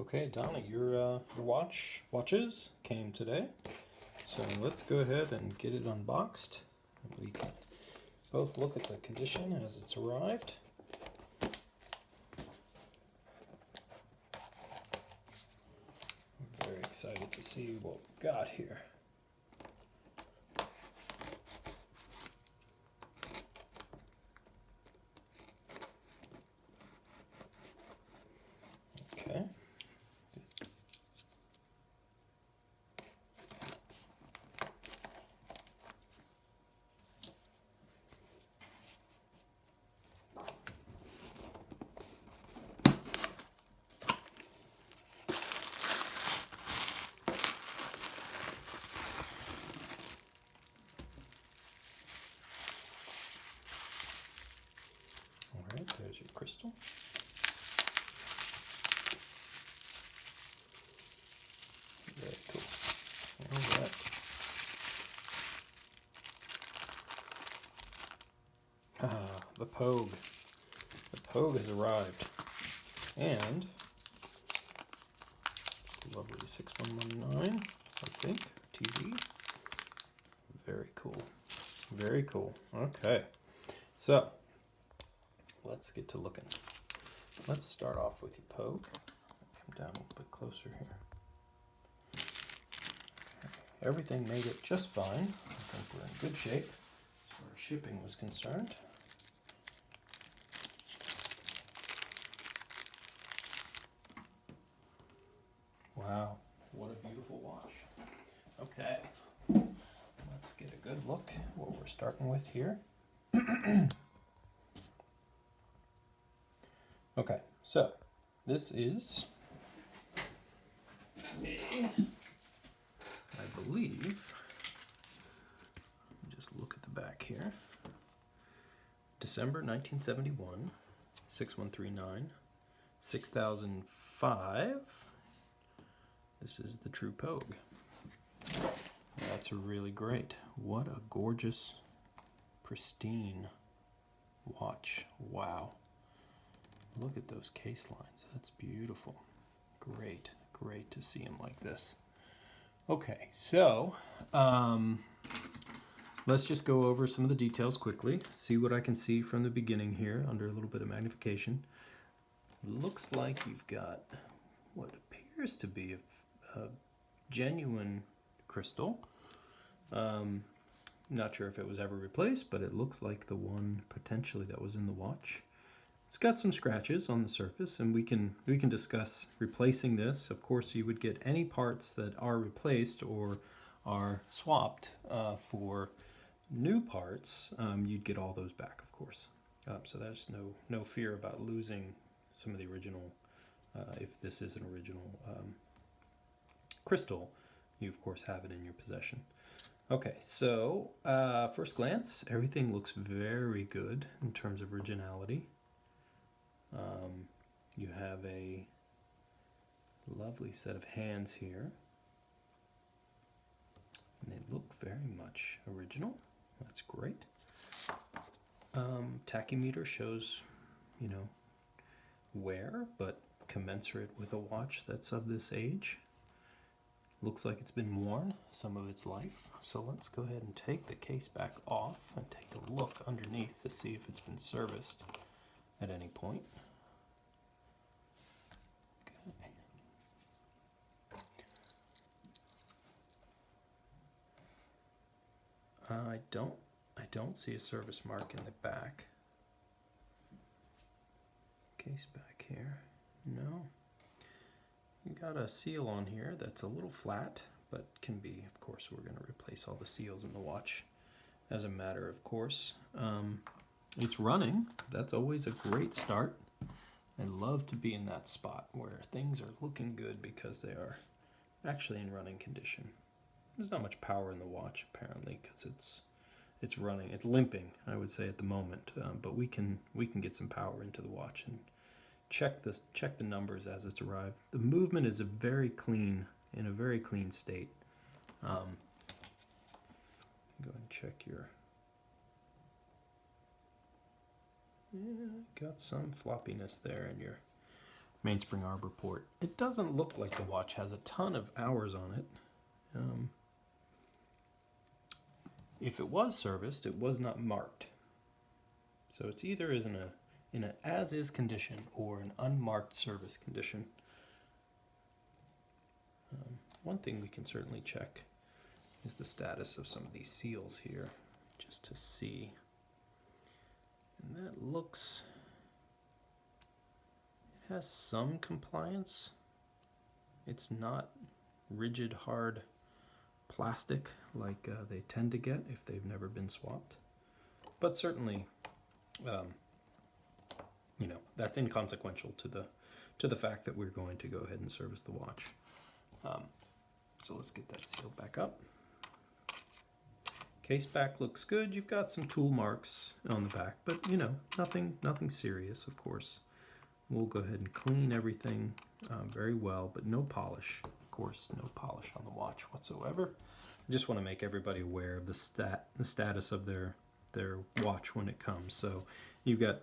Okay, Donna, your watches came today, so let's go ahead and get it unboxed. We can both look at the condition as it's arrived. I'm very excited to see what we've got here. Okay. All right, there's your crystal. Very cool. All right. The Pogue. The Pogue has arrived. And lovely 6119, I think, TV. Very cool. Very cool. Okay. So, let's get to looking. Let's start off with your Pogue. Come down a little bit closer here. Everything made it just fine. I think we're in good shape as far as shipping was concerned. Wow, what a beautiful watch. Okay, let's get a good look at what we're starting with here. Okay, so this is I believe, just look at the back here, December 1971, 6139, 6005. This is the True Pogue. That's really great. What a gorgeous, pristine watch. Wow. Look at those case lines. That's beautiful. Great, great to see them like this. Okay, so let's just go over some of the details quickly. See what I can see from the beginning here under a little bit of magnification. Looks like you've got what appears to be a genuine crystal. Not sure if it was ever replaced, but it looks like the one potentially that was in the watch. It's got some scratches on the surface, and we can discuss replacing this. Of course, you would get any parts that are replaced or are swapped for new parts. You'd get all those back, of course. So there's no fear about losing some of the original. If this is an original crystal, you of course have it in your possession. Okay, so first glance, everything looks very good in terms of originality. You have a lovely set of hands here, and they look very much original. That's great. Tachymeter shows, wear, but commensurate with a watch that's of this age. Looks like it's been worn some of its life. So let's go ahead and take the case back off and take a look underneath to see if it's been serviced at any point. Okay. I don't see a service mark in the back. Case back here. No. You got a seal on here that's a little flat, but can be, of course, we're going to replace all the seals in the watch as a matter of course. It's running. That's always a great start. I love to be in that spot where things are looking good because they are actually in running condition. There's not much power in the watch apparently because it's running. It's limping, I would say, at the moment, but we can get some power into the watch and check the numbers as it's arrived. The movement is in a very clean state. Go and check your. Yeah, got some floppiness there in your mainspring arbor port. It doesn't look like the watch has a ton of hours on it. If it was serviced, it was not marked. So it's either in an as-is condition or an unmarked service condition. One thing we can certainly check is the status of some of these seals here, just to see. And that looks, it has some compliance. It's not rigid, hard plastic like they tend to get if they've never been swapped. But certainly, you know, that's inconsequential to the fact that we're going to go ahead and service the watch. So let's get that sealed back up. Case back looks good. You've got some tool marks on the back, but you know, nothing serious, of course. We'll go ahead and clean everything very well, but no polish. Of course, no polish on the watch whatsoever. I just want to make everybody aware of the status of their watch when it comes. So you've got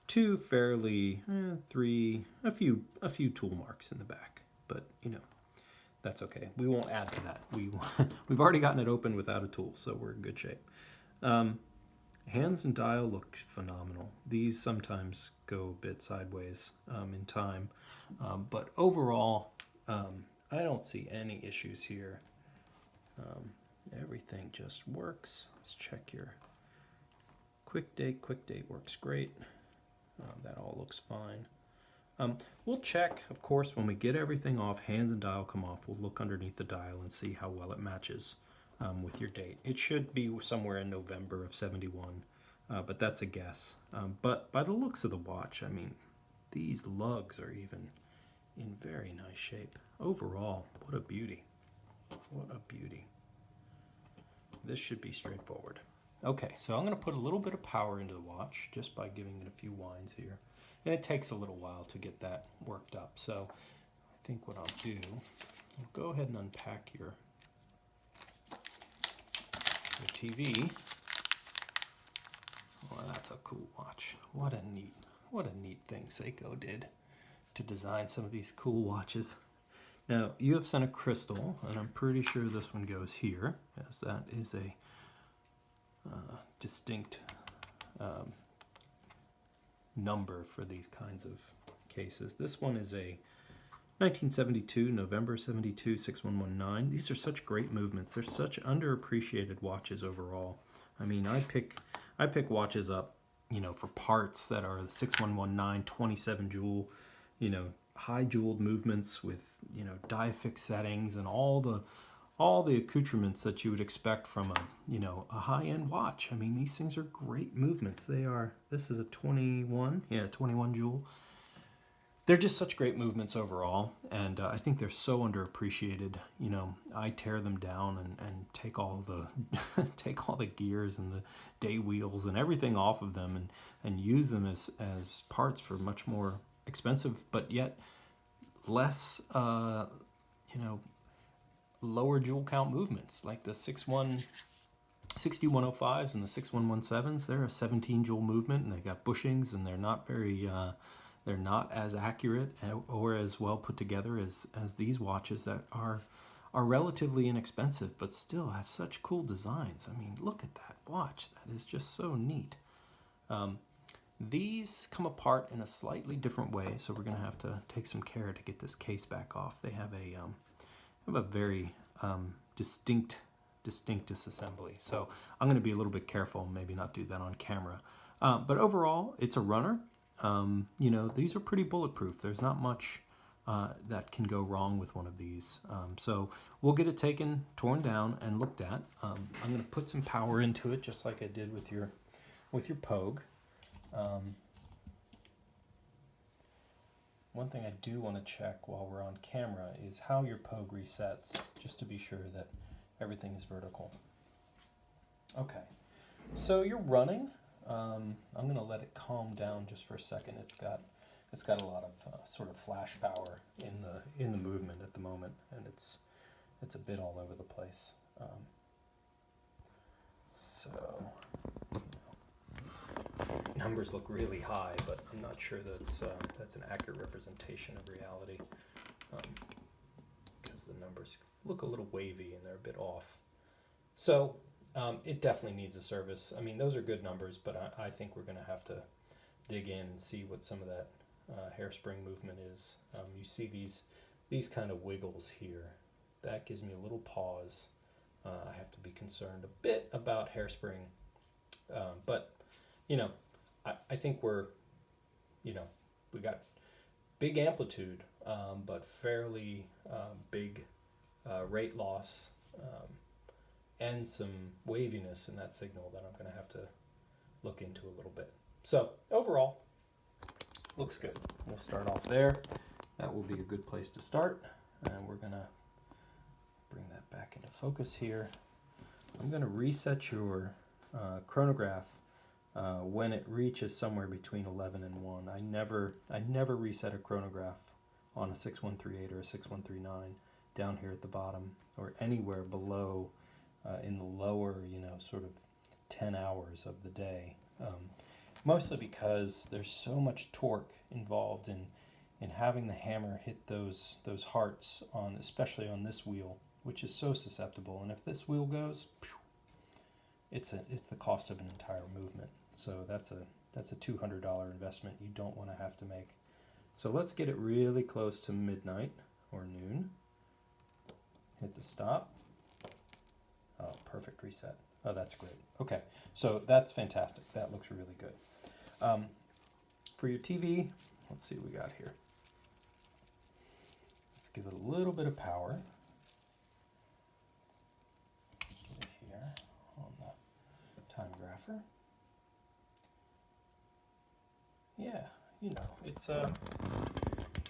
two fairly, a few tool marks in the back, but you know, that's okay. We won't add to that. We've already gotten it open without a tool, so we're in good shape. Hands and dial look phenomenal. These sometimes go a bit sideways in time, but overall, I don't see any issues here. Everything just works. Let's check your quick date. Quick date works great. That all looks fine. We'll check, of course, when we get everything off, hands and dial come off, we'll look underneath the dial and see how well it matches with your date. It should be somewhere in November of 71, but that's a guess. But by the looks of the watch, I mean, these lugs are even in very nice shape. Overall, what a beauty. What a beauty. This should be straightforward. Okay, so I'm going to put a little bit of power into the watch just by giving it a few winds here. And it takes a little while to get that worked up. So I think what I'll do, I'll go ahead and unpack your TV. Well, that's a cool watch. What a neat thing Seiko did to design some of these cool watches. Now, you have sent a crystal, and I'm pretty sure this one goes here, as that is a distinct number for these kinds of cases. This one is a 1972, November 72, 6119. These are such great movements. They're such underappreciated watches overall. I mean, I pick watches up, you know, for parts that are 6119, 27 jewel, you know, high jeweled movements with, you know, die fix settings and all the accoutrements that you would expect from a, you know, a high-end watch. I mean, these things are great movements. This is a 21 jewel. They're just such great movements overall, and I think they're so underappreciated. You know, I tear them down and take all the gears and the day wheels and everything off of them and use them as parts for much more expensive, but yet less, you know, lower jewel count movements, like the 6105s and the 6117s. They're a 17 jewel movement, and they got bushings, and they're not very they're not as accurate or as well put together as these watches that are relatively inexpensive but still have such cool designs. I mean, look at that watch. That is just so neat. These come apart in a slightly different way, so we're going to have to take some care to get this case back off. They have a very distinct disassembly. So I'm going to be a little bit careful and maybe not do that on camera. But overall, it's a runner. You know, these are pretty bulletproof. There's not much that can go wrong with one of these. So we'll get it taken, torn down, and looked at. I'm going to put some power into it, just like I did with your Pogue. One thing I do want to check while we're on camera is how your Pogue resets, just to be sure that everything is vertical. Okay, so you're running. I'm going to let it calm down just for a second. It's got a lot of sort of flash power in the movement at the moment, and it's a bit all over the place. So numbers look really high, but I'm not sure that's an accurate representation of reality, because the numbers look a little wavy and they're a bit off. So it definitely needs a service. I mean, those are good numbers, but I think we're going to have to dig in and see what some of that hairspring movement is. You see these kind of wiggles here. That gives me a little pause. I have to be concerned a bit about hairspring, but you know, I think we're, you know, we got big amplitude, but fairly big rate loss, and some waviness in that signal that I'm going to have to look into a little bit. So overall, looks good. We'll start off there. That will be a good place to start, and we're going to bring that back into focus here. I'm going to reset your chronograph when it reaches somewhere between 11 and 1. I never reset a chronograph on a 6138 or a 6139 down here at the bottom or anywhere below in the lower, you know, sort of 10 hours of the day. Mostly because there's so much torque involved in having the hammer hit those hearts on, especially on this wheel, which is so susceptible. And if this wheel goes, it's the cost of an entire movement. So that's a $200 investment you don't want to have to make. So let's get it really close to midnight or noon. Hit the stop. Oh, perfect reset. Oh, that's great. Okay, so that's fantastic. That looks really good. For your TV, let's see what we got here. Let's give it a little bit of power. Get it here on the time grapher. Yeah, you know, it's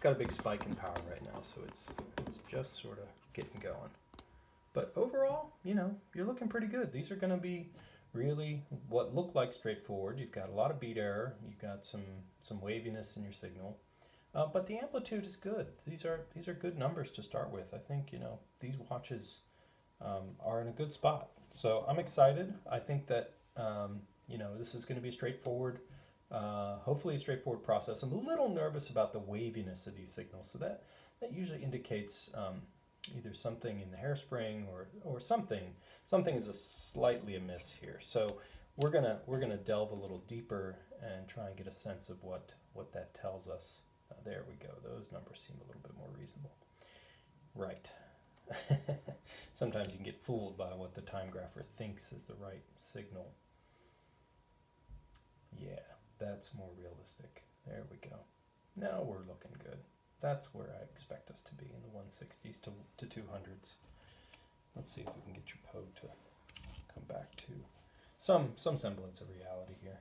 got a big spike in power right now, so it's just sort of getting going. But overall, you know, you're looking pretty good. These are going to be really what look like straightforward. You've got a lot of beat error. You've got some waviness in your signal. But the amplitude is good. These are good numbers to start with. I think, you know, these watches are in a good spot. So I'm excited. I think that, you know, this is going to be straightforward. Hopefully a straightforward process. I'm a little nervous about the waviness of these signals. So that usually indicates either something in the hairspring or something is slightly amiss here. So we're gonna delve a little deeper and try and get a sense of what that tells us. There we go. Those numbers seem a little bit more reasonable. Right. Sometimes you can get fooled by what the time grapher thinks is the right signal. Yeah, that's more realistic. There we go. Now we're looking good. That's where I expect us to be, in the 160s to 200s. Let's see if we can get your Pogue to come back to some semblance of reality here.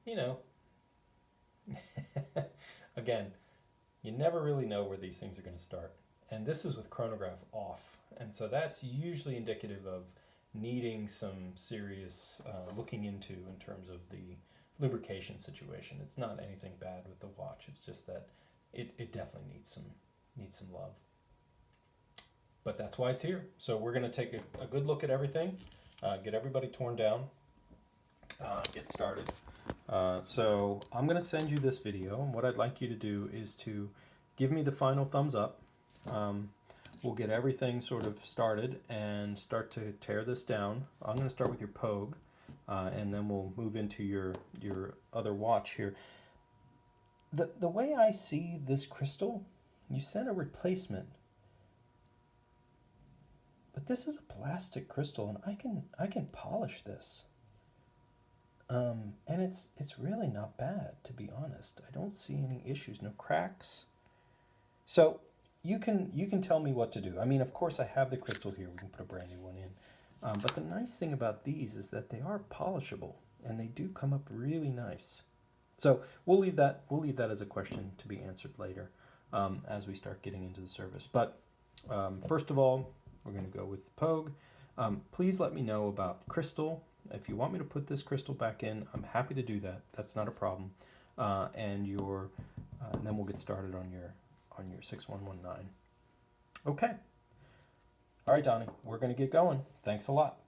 You know, again, you never really know where these things are going to start. And this is with chronograph off. And so that's usually indicative of needing some serious looking into in terms of the lubrication situation. It's not anything bad with the watch. It's just that it definitely needs some love. But that's why it's here. So we're going to take a good look at everything, get everybody torn down, get started. So I'm going to send you this video, and what I'd like you to do is to give me the final thumbs up. We'll get everything sort of started and start to tear this down. I'm going to start with your Pogue, and then we'll move into your other watch here. The way I see this crystal, you sent a replacement, but this is a plastic crystal, and I can polish this, and it's really not bad, to be honest. I don't see any issues, no cracks. So you can tell me what to do. I mean, of course, I have the crystal here. We can put a brand new one in, but the nice thing about these is that they are polishable, and they do come up really nice. So we'll leave that as a question to be answered later as we start getting into the service. But first of all, we're going to go with the Pogue. Please let me know about crystal. If you want me to put this crystal back in, I'm happy to do that. That's not a problem. And then we'll get started on your 6119. Okay. All right, Donnie, we're going to get going. Thanks a lot.